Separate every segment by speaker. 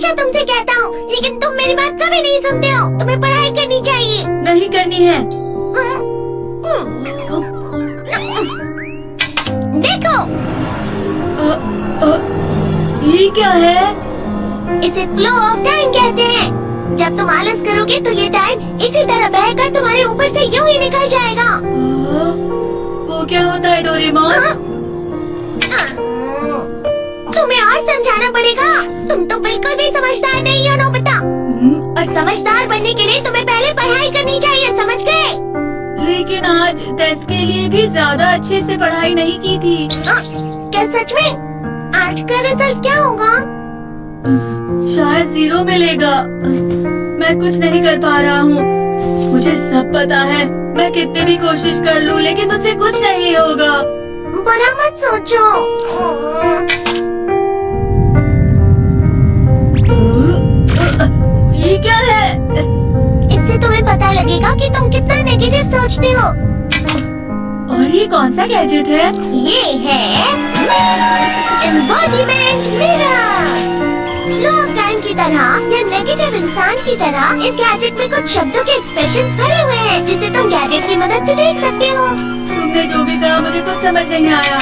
Speaker 1: हमेशा तुमसे कहता हूँ, लेकिन तुम मेरी बात कभी नहीं सुनते हो। तुम्हें पढ़ाई करनी चाहिए।
Speaker 2: नहीं करनी है।
Speaker 1: देखो,
Speaker 2: ये क्या है?
Speaker 1: इसे फ्लो ऑफ टाइम कहते हैं। जब तुम आलस करोगे तो ये टाइम इसी तरह बहकर तुम्हारे ऊपर से यूं ही निकल जाएगा।
Speaker 2: वो क्या होता है डोरेमोन?
Speaker 1: तुम्हें और समझाना पड़ेगा। तुम तो बिल्कुल भी समझदार नहीं हो नोबिता। और समझदार बनने के लिए तुम्हें पहले पढ़ाई करनी चाहिए, समझ गए?
Speaker 2: लेकिन आज टेस्ट के लिए भी ज्यादा अच्छे से पढ़ाई नहीं की थी।
Speaker 1: क्या सच में? आज का रिजल्ट क्या होगा?
Speaker 2: शायद 0 मिलेगा। मैं कुछ नहीं कर पा रहा हूँ। मुझे सब पता है। मैं कितनी भी कोशिश कर लूँ, लेकिन मुझसे कुछ नहीं होगा।
Speaker 1: बुरा मत सोचो।
Speaker 2: ये क्या है?
Speaker 1: इससे तुम्हें पता लगेगा कि तुम कितना नेगेटिव सोचते हो।
Speaker 2: और ये कौन सा गैजेट है?
Speaker 1: ये है embodiment mirror. Flow of time की तरह या नेगेटिव इंसान की तरह इस गैजेट में कुछ शब्दों के एक्सप्रेशंस भरे हुए हैं, जिसे तुम गैजेट की मदद से देख सकते हो।
Speaker 2: तुमने जो भी कहा मुझे कुछ समझ नहीं आया।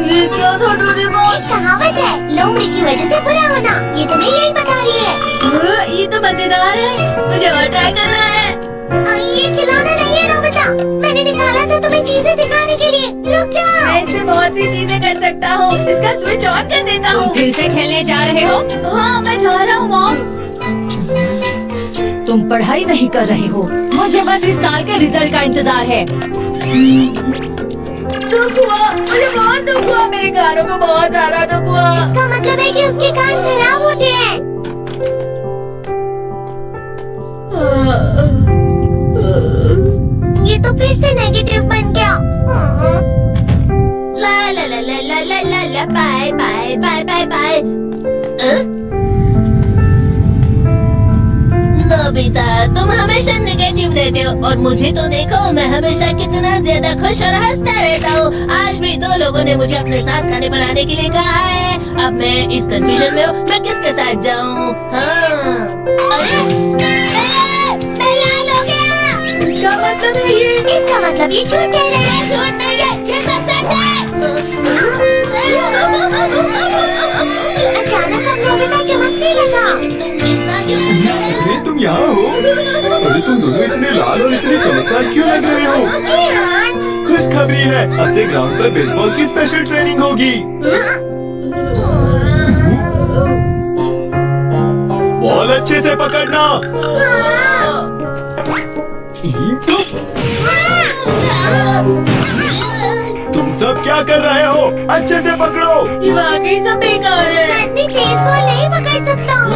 Speaker 2: ये क्या था डोरेमोन?
Speaker 1: एक कहावत है, लोमड़ी की वजह से बुरा होना। ये तुम्हें यही बता रही है।
Speaker 2: ये तो मजेदार है। मुझे और ट्राई करना है।
Speaker 1: ये खिलौना नहीं है नोबिता। मैंने निकाला था तुम्हें चीजें दिखाने के लिए। रुक जाओ।
Speaker 2: मैं इससे बहुत सी चीजें कर सकता हूँ। इसका स्विच ऑन कर देता हूँ।
Speaker 3: फिर से खेलने जा रहे हो?
Speaker 2: हाँ, मैं जा रहा हूँ मॉम।
Speaker 3: तुम पढ़ाई नहीं कर रहे हो। मुझे बस इस साल के रिजल्ट का इंतजार है।
Speaker 2: दुख हुआ, मुझे बहुत दुख हुआ। मेरे कानों को बहुत ज्यादा दुख हुआ।
Speaker 1: इसका मतलब है कि उसके कान खराब होते हैं। ये तो फिर से नेगेटिव बन गया। ला ला ला ला ला ला ला ला bye bye bye bye bye. Nobita, तुम हमेशा नेगेटिव रहते हो और मुझे तो देखो, मैं हमेशा कितना ज्यादा खुश और हंसता रहता हूँ। आज भी 2 लोगों ने मुझे अपने साथ खाने पर आने के लिए कहा है। अब मैं इस कंफ्यूजन में हूँ, मैं किसके साथ जाऊँ? हाँ, अरे मैं लाल हो गया।
Speaker 2: क्या मतलब है ये?
Speaker 1: इसका मतलब ये झूठ कह रहे हैं। झूठ नहीं है, ये सच है। अचानक हम नोबिता चमकने लगा।
Speaker 4: अरे तुम यहाँ हो? अरे तुम दोनों इतने लाल और इतने चमकदार क्यों लग रहे हो? खुशखबरी है, अब से ग्राउंड पर बेसबॉल की स्पेशल ट्रेनिंग होगी। बॉल अच्छे से पकड़ना। तुम सब क्या कर रहे हो? अच्छे से पकड़ो।
Speaker 2: ये वाकई सब बेकार है।
Speaker 1: मैं इतनी तेज बॉल नहीं पकड़ सकता हूँ।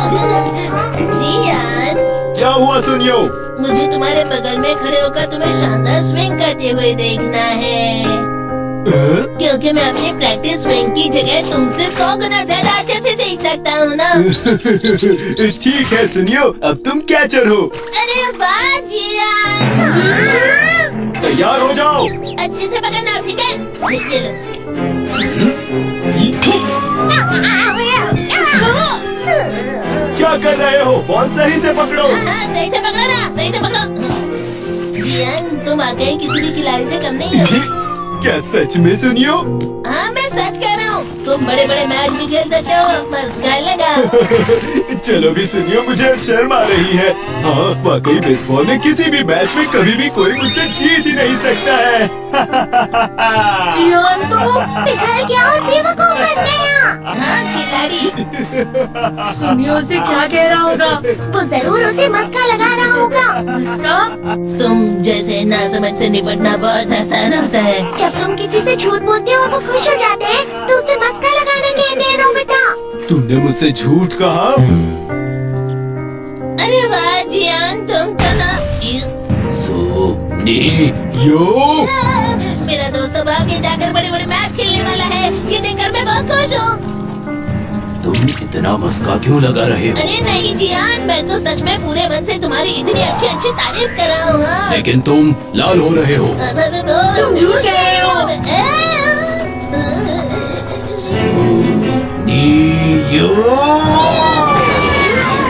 Speaker 1: जियान,
Speaker 4: क्या हुआ सुनियो?
Speaker 1: मुझे तुम्हारे बगल में खड़े होकर तुम्हें शानदार स्विंग करते हुए देखना है, क्योंकि मैं अपनी प्रैक्टिस स्विंग की जगह तुमसे 100 गुना ज्यादा अच्छे से देख सकता हूँ ना।
Speaker 4: ठीक है सुनियो, अब तुम कैचर हो।
Speaker 1: अरे वाह जियान।
Speaker 4: तैयार हो जाओ।
Speaker 1: अच्छे से पकड़ना, ठीक है? ये लो।
Speaker 4: क्या कर रहे हो? बॉल सही से पकड़ो।
Speaker 1: सही से पकड़ो ना, सही से पकड़ो। जियान, तुम वाकई किसी भी खिलाड़ी से कम नहीं हो।
Speaker 4: क्या सच में सुनियो?
Speaker 1: हाँ, मैं सच कह रहा हूँ। तुम बड़े बड़े मैच भी खेल सकते हो, बस घर लगा।
Speaker 4: चलो भी सुनियो, मुझे अब शर्म आ रही है। हाँ, वाकई बेसबॉल में किसी भी मैच में कभी भी कोई मुझसे जीत ही नहीं सकता है।
Speaker 2: जियान तो
Speaker 1: पिघल गया और बेवकूफ बन गया। हाँ, खिलाड़ी।
Speaker 2: सुनियो से क्या कह रहा होगा?
Speaker 1: वो जरूर उसे मस्का लगा रहा होगा।
Speaker 2: इसका?
Speaker 1: तुम जैसे नासमझ से निपटना बहुत आसान होता है। जब तुम किसी से झूठ बोलते हो और वो खुश हो जाते हैं, तो उसे मस्का लगाना कहते हैं नोबिता।
Speaker 4: तुमने मुझसे झूठ कहा?
Speaker 1: अरे वाह जियान, तुम तो ना।
Speaker 4: यो
Speaker 1: मेरा दोस्त अब आगे जाकर बड़े बड़े मैच खेलने वाला है। ये देखकर मैं बहुत खुश हूँ।
Speaker 4: तुम इतना मस्का क्यों लगा रहे हो?
Speaker 1: अरे नहीं जियान, मैं तो सच में पूरे मन से तुम्हारी इतनी अच्छी अच्छी तारीफ कर रहा हूँ। हाँ।
Speaker 4: लेकिन तुम लाल हो रहे हो।
Speaker 2: तुम झूठ कह रहे हो।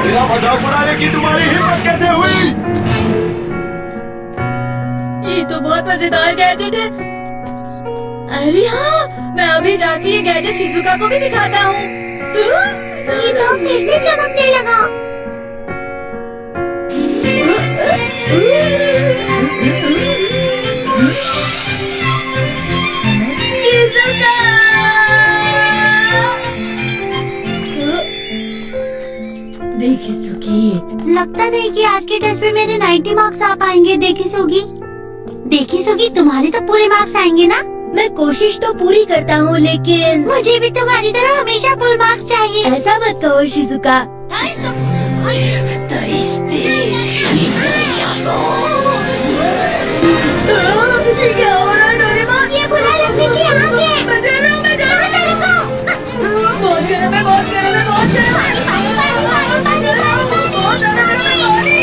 Speaker 4: मेरा मजाक बनाने की तुम्हारी हिम्मत कैसे हुई?
Speaker 2: ये तो बहुत मजेदार गैजेट है। अरे हाँ, मैं अभी जाके ये गैजेट शिजुका को भी दिखाता हूँ।
Speaker 1: ये तो फिर से चमकने लगा।
Speaker 2: शिजुका! देखी सुगी,
Speaker 1: लगता नहीं कि आज के टेस्ट में मेरे 90 मार्क्स आ पाएंगे। देखी सोगी तुम्हारे तो पूरे मार्क्स आएंगे ना?
Speaker 2: मैं कोशिश तो पूरी करता हूँ, लेकिन
Speaker 1: मुझे भी तुम्हारी तरह हमेशा फुल मार्क्स चाहिए।
Speaker 2: ऐसा मत कहो शिजुका। क्या हो रहा है डोरेमोन?
Speaker 1: ये बुरा लगने की आग है।
Speaker 2: मैं जा रहा हूँ, मैं जा रहा हूँ। बहुत गर्म है, बहुत गर्म है, बहुत गर्म है। बहुत ज्यादा गर्म है, पानी।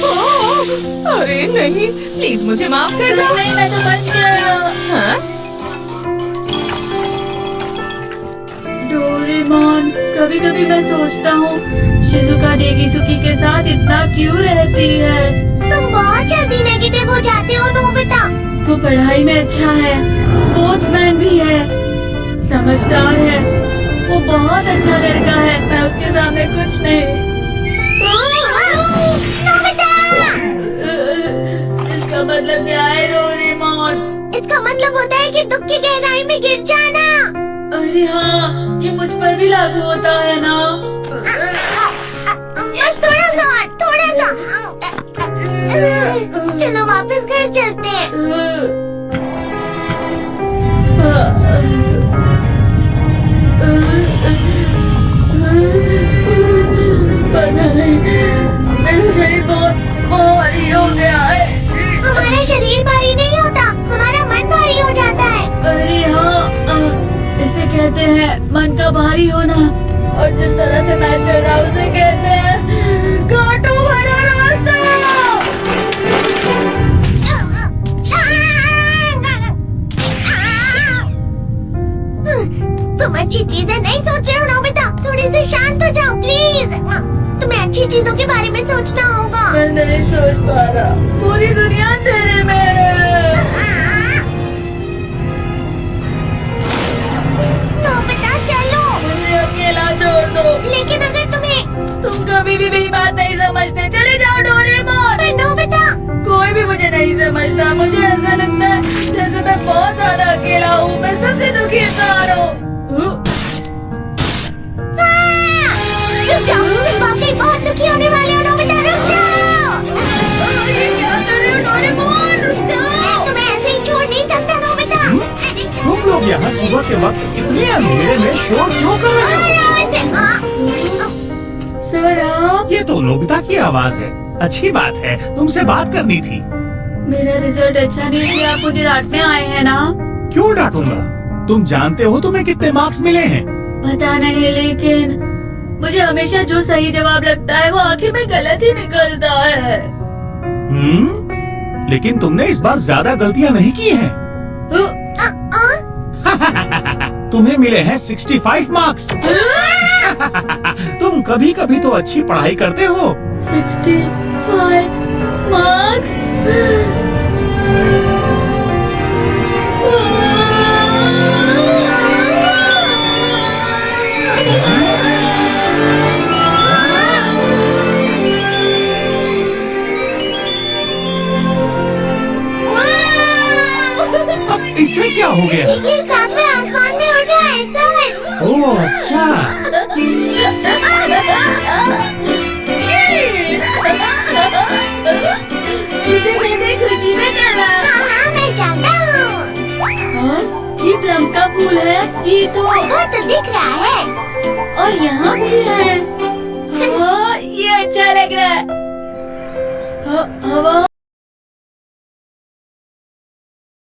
Speaker 2: ओह, अरे नहीं, प्लीज मुझे माफ कर दो। नहीं, मैं तो बच गया। हाँ? डोरेमोन, कभी कभी मैं सोचता हूँ शिजुका डेगिसुकी के साथ इतना क्यों रहती है।
Speaker 1: तुम बहुत जल्दी नेगेटिव हो जाते हो नोबिता।
Speaker 2: वो पढ़ाई में अच्छा है, स्पोर्ट्समैन भी है, समझदार है, वो बहुत अच्छा लड़का है। मैं उसके सामने कुछ नहीं।
Speaker 1: नोबिता!
Speaker 2: इसका मतलब क्या है डोरेमोन?
Speaker 1: इसका मतलब होता है कि दुख की गहराई में गिर जाना।
Speaker 2: अरे हाँ, ये मुझ पर भी लागू होता है ना।
Speaker 1: बस थोड़ा सा। चलो वापस घर चलते हैं।
Speaker 2: पता नहीं, मेरा शरीर बहुत भारी हो गया है।
Speaker 1: हमारा शरीर भारी नहीं होता, हमारा मन भारी हो जाता है।
Speaker 2: अरे हाँ, इसे कहते हैं मन का भारी होना। और जिस तरह से मैं चल रहा हूँ उसे कहते हैं कांटों भरा रास्ता।
Speaker 1: तुम अच्छी चीजें नहीं सोच रहे हो नोबिता, थोड़ी सी शांत हो जाओ प्लीज। तुम्हें अच्छी चीजों के बारे में सोचना होगा।
Speaker 2: मैं नहीं सोच पा रहा, पूरी दुनिया तेरे में है।
Speaker 1: नोबिता चलो।
Speaker 2: मुझे अकेला छोड़ दो।
Speaker 1: लेकिन अगर
Speaker 2: तुम कभी भी मेरी बात नहीं समझते, चले जाओ डोरेमोन।
Speaker 1: पर नोबिता।
Speaker 2: कोई भी मुझे नहीं समझता। मुझे ऐसा लगता है जैसे मैं बहुत ज्यादा अकेला हूँ, मैं सबसे दुखी इंसान हूँ।
Speaker 1: रुक जाओ, तुम वाकई बहुत दुखी होने वाले हो नोबिता, रुक जाओ।
Speaker 2: ये क्या कर रहे हो डोरेमोन? रुक जाओ।
Speaker 1: मैं तुम्हें ऐसे ही छोड़ नहीं सकता नोबिता।
Speaker 4: तुम लोग यहाँ सुबह के वक्त इतने अंधेरे में शोर क्यों कर रहे हो?
Speaker 2: सर
Speaker 5: ये तो नोबिता की आवाज है। अच्छी बात है, तुमसे बात करनी थी।
Speaker 2: मेरा रिजल्ट अच्छा नहीं है, आप मुझे डांटने आए हैं ना?
Speaker 5: क्यों डांटूंगा? तुम जानते हो तुम्हें कितने मार्क्स मिले हैं?
Speaker 2: पता नहीं, लेकिन मुझे हमेशा जो सही जवाब लगता है वो आखिर में गलत ही निकलता है।
Speaker 5: लेकिन तुमने इस बार ज्यादा गलतियाँ नहीं की हैं। तुम्हें मिले हैं 65 मार्क्स। तुम कभी कभी तो अच्छी पढ़ाई करते हो।
Speaker 2: 65 मार्क्स।
Speaker 5: अब इसमें क्या हो गया?
Speaker 1: ये साथ में आसमान में उड़ रहा है सर।
Speaker 5: ओह अच्छा।
Speaker 2: इसे मैंने खुशी में डाला।
Speaker 1: हाँ मैं जानता हूँ।
Speaker 2: ये प्लम का फूल है। ये तो
Speaker 1: वो तो दिख रहा है।
Speaker 2: और यहाँ भी है। ये अच्छा लग रहा है। हवा